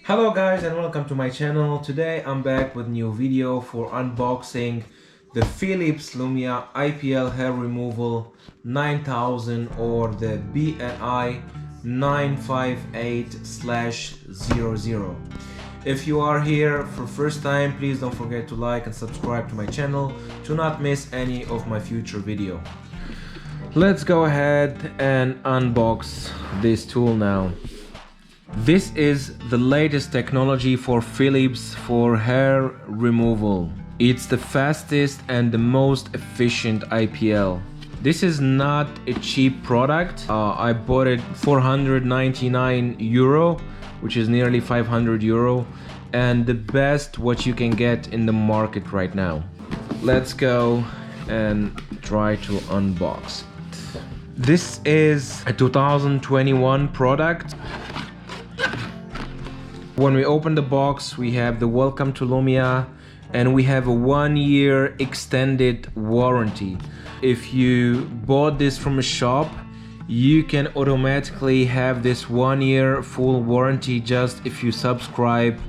Hello guys and welcome to my channel. Today I'm back with a new video for unboxing the Philips Lumea IPL hair removal 9000 or the BRI958/00. If you are here for first time, please don't forget to like and subscribe to my channel to not miss any of my future video. Let's go ahead and unbox this tool now. This is the latest technology for Philips for hair removal. It's the fastest and the most efficient IPL. This is not a cheap product. I bought it 499 euro, which is nearly 500 euro, and the best what you can get in the market right now. Let's go and try to unbox it. This is a 2021 product. When we open the box, we have the welcome to Lumea and we have a 1-year extended warranty. If you bought this from a shop, you can automatically have this 1-year full warranty just if you subscribe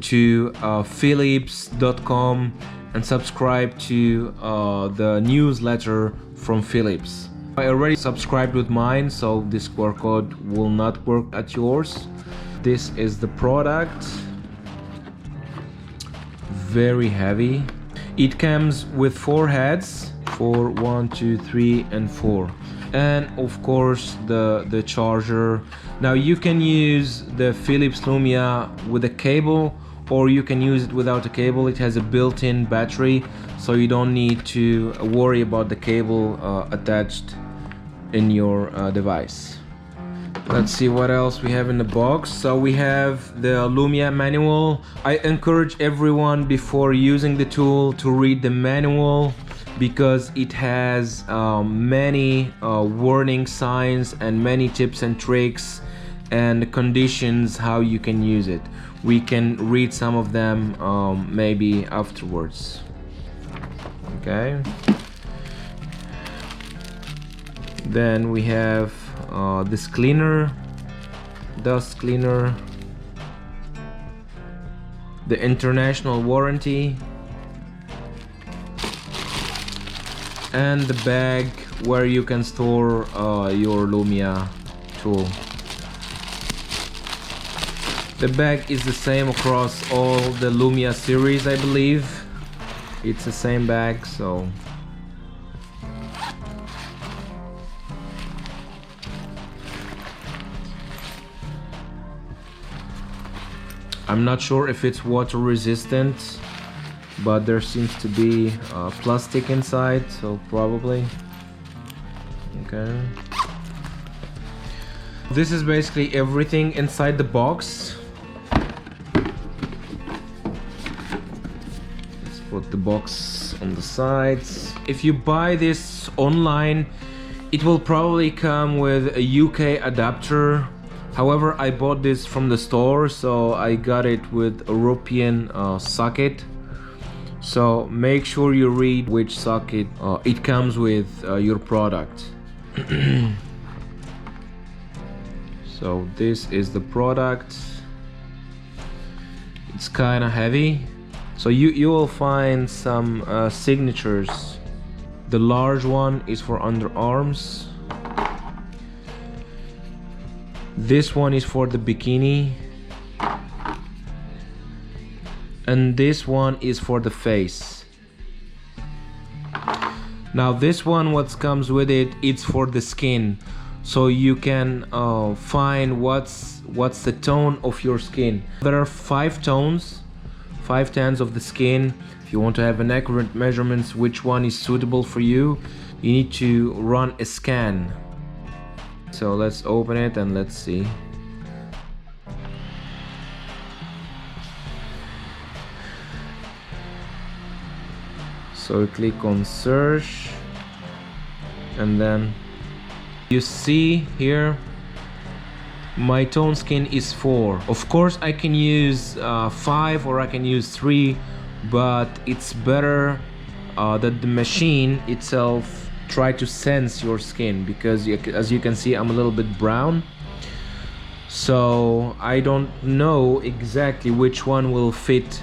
to Philips.com and subscribe to the newsletter from Philips. I already subscribed with mine, so this QR code will not work at yours. This is the product. Very heavy. It comes with 4 heads, 4, 1, 2, 3 and 4, and of course the charger. Now you can use the Philips Lumea with a cable, or you can use it without a cable. It has a built-in battery, so you don't need to worry about the cable attached in your device. Let's see what else we have in the box. So we have the Lumea manual. I encourage everyone before using the tool to read the manual because it has many warning signs and many tips and tricks and conditions how you can use it. We can read some of them maybe afterwards. Okay. Then we have this cleaner, dust cleaner, the international warranty, and the bag where you can store your Lumea tool. The bag is the same across all the Lumea series, I believe. It's the same bag, so I'm not sure if it's water resistant, but there seems to be plastic inside, so probably. Okay. This is basically everything inside the box. Let's put the box on the sides. If you buy this online, it will probably come with a UK adapter. However, I bought this from the store, so I got it with European socket. So make sure you read which socket it comes with your product. So this is the product. It's kind of heavy, so you will find some signatures. The large one is for underarms. This one is for the bikini, and this one is for the face. Now this one, what comes with it, it's for the skin, so you can find what's the tone of your skin. There are 5 tones, 5 tones of the skin. If you want to have an accurate measurements which one is suitable for you, you need to run a scan. So let's open it and let's see. So click on search, and then you see here my tone skin is 4. Of course I can use 5 or I can use 3, but it's better that the machine itself try to sense your skin, because as you can see I'm a little bit brown. So I don't know exactly which one will fit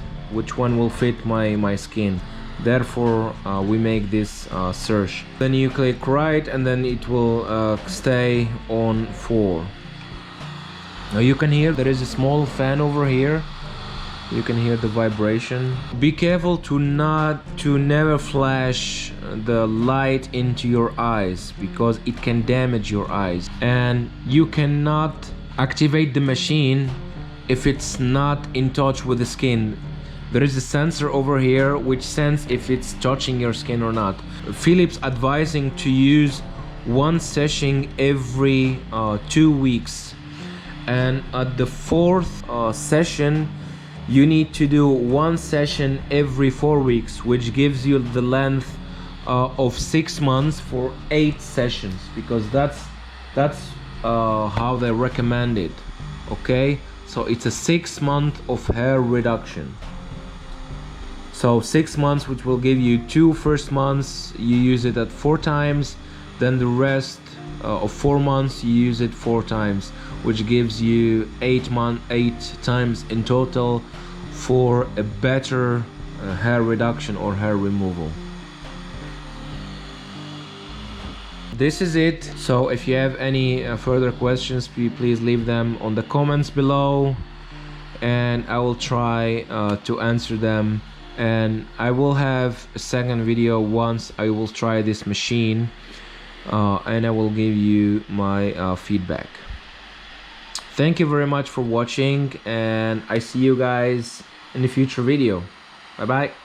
my skin. Therefore we make this search. Then you click right, and then it will stay on 4. Now you can hear there is a small fan over here. You can hear the vibration. Be careful to never flash the light into your eyes, because it can damage your eyes. And you cannot activate the machine if it's not in touch with the skin. There is a sensor over here which senses if it's touching your skin or not. Philips advising to use one session every 2 weeks, and at the 4th session you need to do one session every 4 weeks, which gives you the length of 6 months for 8 sessions, because that's how they recommend it. Okay, so it's a 6 month of hair reduction. So 6 months, which will give you 2 first months you use it at 4 times, then the rest of 4 months you use it 4 times, which gives you 8 times in total for a better hair reduction or hair removal. This is it. So if you have any further questions, please leave them on the comments below, and I will try to answer them. And I will have a second video once I will try this machine, and I will give you my feedback. Thank you very much for watching, and I see you guys in the future video. Bye bye.